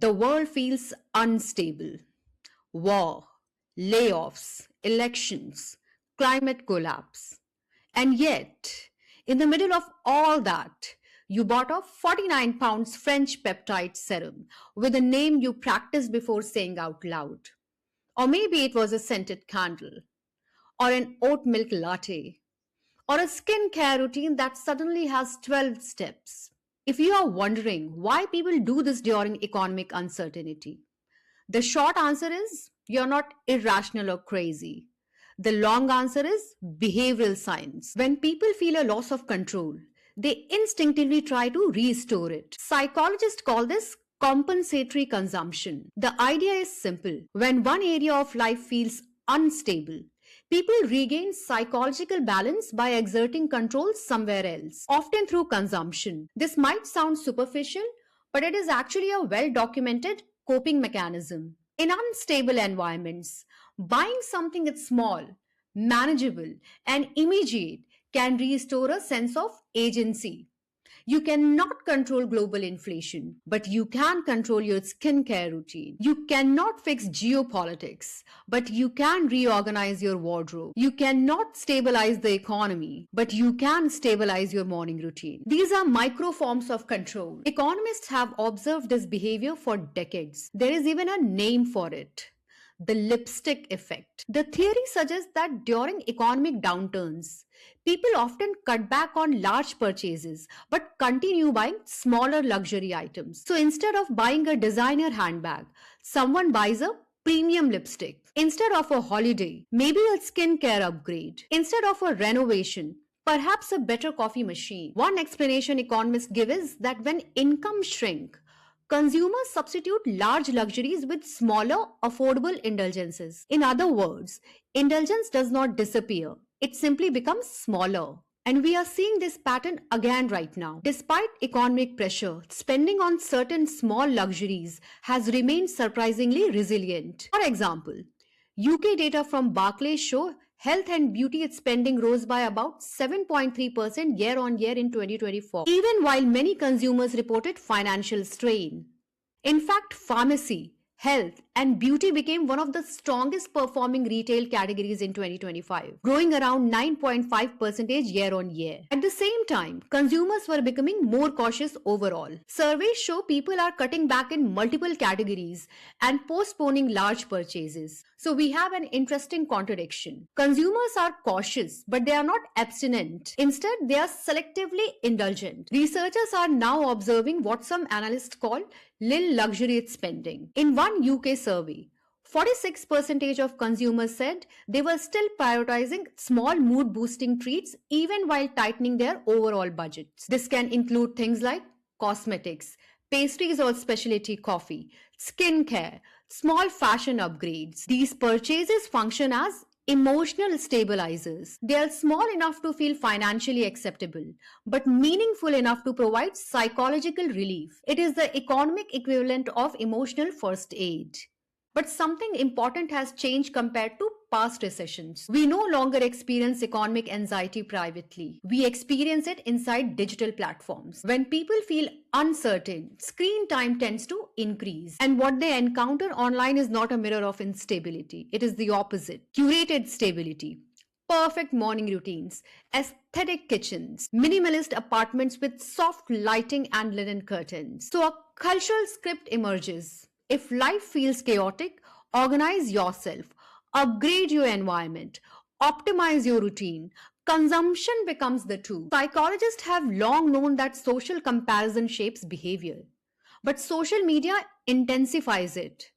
The world feels unstable. War, layoffs, elections, climate collapse. And yet, in the middle of all that, you bought a 49 pounds French peptide serum with a name you practiced before saying out loud. Or maybe it was a scented candle, or an oat milk latte, or a skincare routine that suddenly has 12 steps. If you are wondering why people do this during economic uncertainty, the short answer is you're not irrational or crazy. The long answer is behavioral science. When people feel a loss of control, they instinctively try to restore it. Psychologists call this compensatory consumption. The idea is simple. When one area of life feels unstable, people regain psychological balance by exerting control somewhere else, often through consumption. This might sound superficial, but it is actually a well documented coping mechanism. In unstable environments, buying something that's small, manageable, and immediate can restore a sense of agency. You cannot control global inflation, but you can control your skincare routine. You cannot fix geopolitics, but you can reorganize your wardrobe. You cannot stabilize the economy, but you can stabilize your morning routine. These are micro forms of control. Economists have observed this behavior for decades. There is even a name for it: the lipstick effect. The theory suggests that during economic downturns, people often cut back on large purchases but continue buying smaller luxury items. So instead of buying a designer handbag, someone buys a premium lipstick. Instead of a holiday, maybe a skincare upgrade. Instead of a renovation, perhaps a better coffee machine. One explanation economists give is that when income shrink, consumers substitute large luxuries with smaller, affordable indulgences. In other words, indulgence does not disappear, it simply becomes smaller. And we are seeing this pattern again right now. Despite economic pressure, spending on certain small luxuries has remained surprisingly resilient. For example, UK data from Barclays show health and beauty spending rose by about 7.3% year on year in 2024, even while many consumers reported financial strain. In fact, pharmacy, health, and beauty became one of the strongest performing retail categories in 2025, growing around 9.5% year on year. At the same time, consumers were becoming more cautious overall. Surveys show people are cutting back in multiple categories and postponing large purchases. So we have an interesting contradiction. Consumers are cautious, but they are not abstinent. Instead, they are selectively indulgent. Researchers are now observing what some analysts call little luxurious spending. In one UK survey, 46% of consumers said they were still prioritizing small mood boosting treats even while tightening their overall budgets. This can include things like cosmetics, pastries or specialty coffee, skincare, small fashion upgrades. These purchases function as emotional stabilizers. They are small enough to feel financially acceptable, but meaningful enough to provide psychological relief. It is the economic equivalent of emotional first aid. But something important has changed compared to past recessions. We no longer experience economic anxiety privately. We experience it inside digital platforms. When people feel uncertain, screen time tends to increase. And what they encounter online is not a mirror of instability. It is the opposite. Curated stability. Perfect morning routines, aesthetic kitchens, minimalist apartments with soft lighting and linen curtains. So a cultural script emerges. If life feels chaotic, organize yourself, upgrade your environment, optimize your routine. Consumption becomes the tool. Psychologists have long known that social comparison shapes behavior, but social media intensifies it.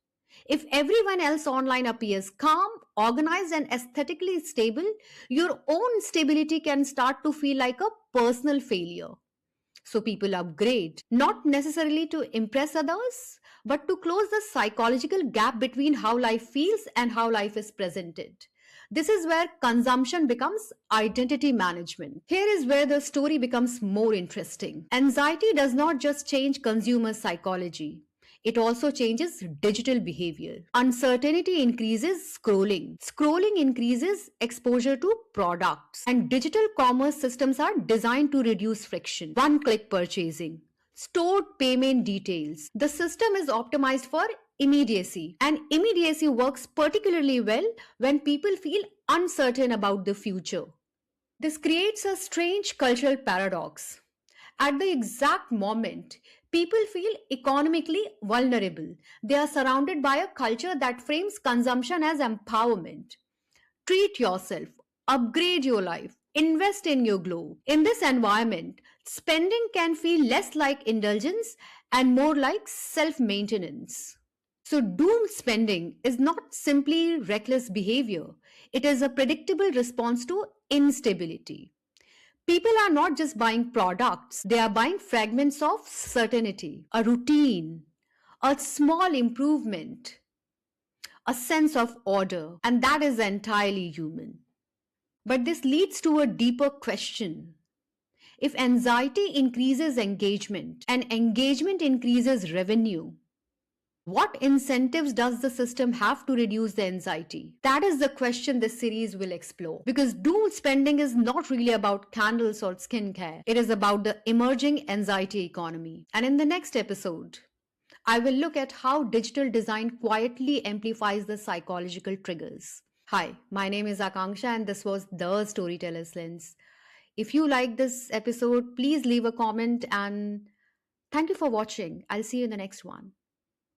If everyone else online appears calm, organized, and aesthetically stable, your own stability can start to feel like a personal failure. So people upgrade, not necessarily to impress others, but to close the psychological gap between how life feels and how life is presented. This is where consumption becomes identity management. Here is where the story becomes more interesting. Anxiety does not just change consumer psychology. It also changes digital behavior. Uncertainty increases scrolling. Scrolling increases exposure to products. And digital commerce systems are designed to reduce friction. One click purchasing, stored payment details. The system is optimized for immediacy, and immediacy works particularly well when people feel uncertain about the future. This creates a strange cultural paradox. At the exact moment, people feel economically vulnerable. They are surrounded by a culture that frames consumption as empowerment. Treat yourself, upgrade your life, invest in your glow. In this environment, spending can feel less like indulgence and more like self maintenance. So, doom spending is not simply reckless behavior, it is a predictable response to instability. People are not just buying products, they are buying fragments of certainty, a routine, a small improvement, a sense of order, and that is entirely human. But this leads to a deeper question. If anxiety increases engagement and engagement increases revenue, what incentives does the system have to reduce the anxiety? That is the question this series will explore. Because doom spending is not really about candles or skincare, it is about the emerging anxiety economy. And in the next episode, I will look at how digital design quietly amplifies the psychological triggers. Hi, my name is Akanksha, and this was The Storyteller's Lens. If you like this episode, please leave a comment and thank you for watching. I'll see you in the next one.